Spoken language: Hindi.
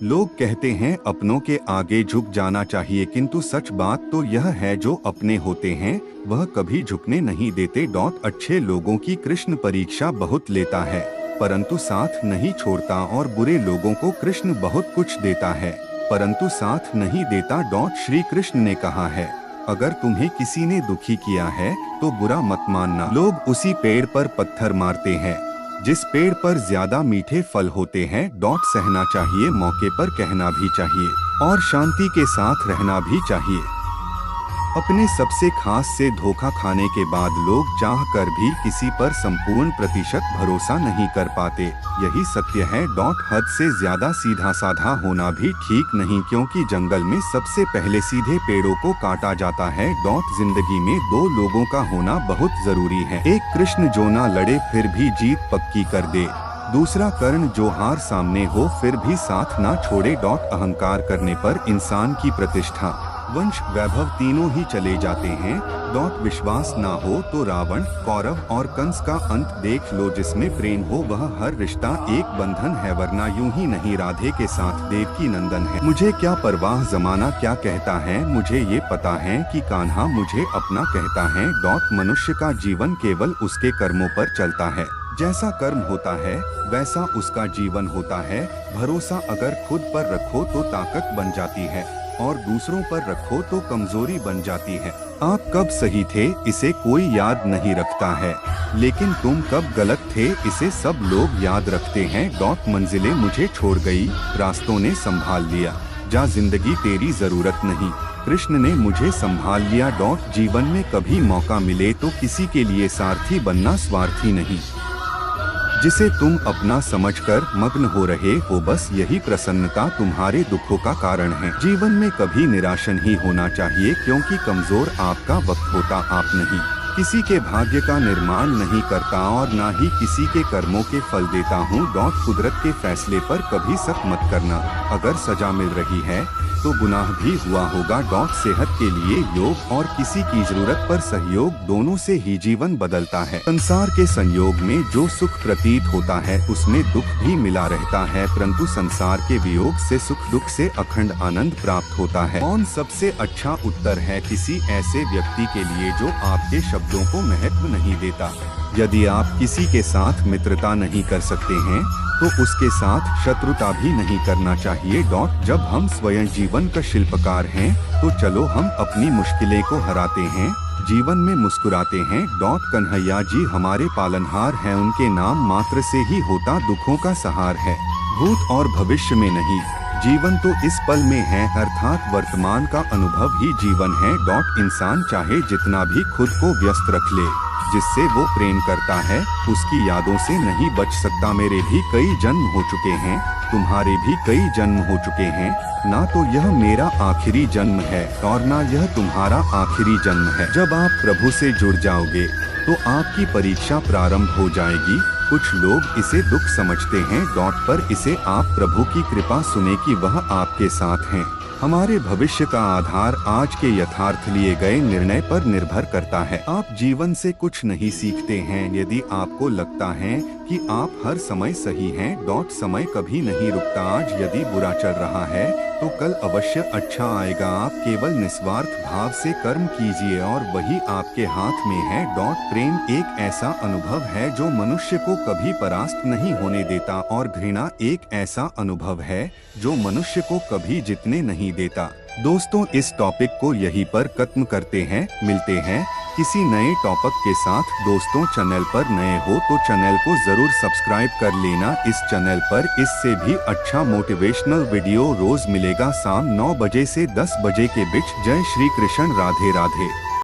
लोग कहते हैं अपनों के आगे झुक जाना चाहिए, किंतु सच बात तो यह है जो अपने होते हैं वह कभी झुकने नहीं देते। अच्छे लोगों की कृष्ण परीक्षा बहुत लेता है परंतु साथ नहीं छोड़ता, और बुरे लोगों को कृष्ण बहुत कुछ देता है परंतु साथ नहीं देता। श्री कृष्ण ने कहा है, अगर तुम्हें किसी ने दुखी किया है तो बुरा मत मानना। लोग उसी पेड़ पर पत्थर मारते हैं जिस पेड़ पर ज्यादा मीठे फल होते हैं। सहना चाहिए, मौके पर कहना भी चाहिए और शांति के साथ रहना भी चाहिए। अपने सबसे खास से धोखा खाने के बाद लोग चाह कर भी किसी पर संपूर्ण प्रतिशत भरोसा नहीं कर पाते। यही सत्य है। हद से ज्यादा सीधा साधा होना भी ठीक नहीं, क्योंकि जंगल में सबसे पहले सीधे पेड़ों को काटा जाता है। जिंदगी में दो लोगों का होना बहुत जरूरी है। एक कृष्ण जो ना लड़े फिर भी जीत पक्की कर दे, दूसरा कर्ण जो हार सामने हो फिर भी साथ ना छोड़े। अहंकार करने पर इंसान की प्रतिष्ठा, वंश, वैभव तीनों ही चले जाते हैं। विश्वास ना हो तो रावण, कौरव और कंस का अंत देख लो। जिसमें प्रेम हो वह हर रिश्ता एक बंधन है, वरना यूं ही नहीं राधे के साथ देवकी नंदन है। मुझे क्या परवाह जमाना क्या कहता है, मुझे ये पता है कि कान्हा मुझे अपना कहता है। मनुष्य का जीवन केवल उसके कर्मों पर चलता है। जैसा कर्म होता है वैसा उसका जीवन होता है। भरोसा अगर खुद पर रखो तो ताकत बन जाती है और दूसरों पर रखो तो कमजोरी बन जाती है। आप कब सही थे इसे कोई याद नहीं रखता है, लेकिन तुम कब गलत थे इसे सब लोग याद रखते हैं। मंजिलें मुझे छोड़ गई, रास्तों ने संभाल लिया, जा जिंदगी तेरी जरूरत नहीं, कृष्ण ने मुझे संभाल लिया। जीवन में कभी मौका मिले तो किसी के लिए सारथी बनना, स्वार्थी नहीं। जिसे तुम अपना समझकर मग्न हो रहे हो, बस यही प्रसन्नता तुम्हारे दुखों का कारण है। जीवन में कभी निराश नहीं होना चाहिए, क्योंकि कमजोर आपका वक्त होता, आप नहीं। किसी के भाग्य का निर्माण नहीं करता और ना ही किसी के कर्मों के फल देता हूँ। कुदरत के फैसले पर कभी शक मत करना, अगर सजा मिल रही है तो गुनाह भी हुआ होगा। सेहत के लिए योग और किसी की जरूरत पर सहयोग, दोनों से ही जीवन बदलता है। संसार के संयोग में जो सुख प्रतीत होता है उसमें दुख भी मिला रहता है, परंतु संसार के वियोग से सुख दुख से अखंड आनंद प्राप्त होता है। कौन सबसे अच्छा उत्तर है किसी ऐसे व्यक्ति के लिए जो आपके शब्दों को महत्व नहीं देता। यदि आप किसी के साथ मित्रता नहीं कर सकते हैं तो उसके साथ शत्रुता भी नहीं करना चाहिए। जब हम स्वयं जीवन का शिल्पकार हैं तो चलो हम अपनी मुश्किलें को हराते हैं, जीवन में मुस्कुराते हैं। कन्हैया जी हमारे पालनहार हैं, उनके नाम मात्र से ही होता दुखों का सहार है। भूत और भविष्य में नहीं, जीवन तो इस पल में है, अर्थात वर्तमान का अनुभव ही जीवन है। इंसान चाहे जितना भी खुद को व्यस्त रख ले, जिससे वो प्रेम करता है उसकी यादों से नहीं बच सकता। मेरे भी कई जन्म हो चुके हैं, तुम्हारे भी कई जन्म हो चुके हैं, ना तो यह मेरा आखिरी जन्म है और ना यह तुम्हारा आखिरी जन्म है। जब आप प्रभु से जुड़ जाओगे तो आपकी परीक्षा प्रारंभ हो जाएगी। कुछ लोग इसे दुख समझते हैं, पर इसे आप प्रभु की कृपा सुने कि वह आपके साथ हैं। हमारे भविष्य का आधार आज के यथार्थ लिए गए निर्णय पर निर्भर करता है। आप जीवन से कुछ नहीं सीखते हैं यदि आपको लगता है कि आप हर समय सही हैं। समय कभी नहीं रुकता। आज यदि बुरा चल रहा है तो कल अवश्य अच्छा आएगा। आप केवल निस्वार्थ भाव से कर्म कीजिए और वही आपके हाथ में है। प्रेम एक ऐसा अनुभव है जो मनुष्य को कभी परास्त नहीं होने देता, और घृणा एक ऐसा अनुभव है जो मनुष्य को कभी जीतने नहीं देता। दोस्तों, इस टॉपिक को यहीं पर खत्म करते हैं। मिलते हैं किसी नए टॉपिक के साथ। दोस्तों, चैनल पर नए हो तो चैनल को जरूर सब्सक्राइब कर लेना। इस चैनल पर इससे भी अच्छा मोटिवेशनल वीडियो रोज मिलेगा शाम 9 बजे से 10 बजे के बीच। जय श्री कृष्ण, राधे राधे।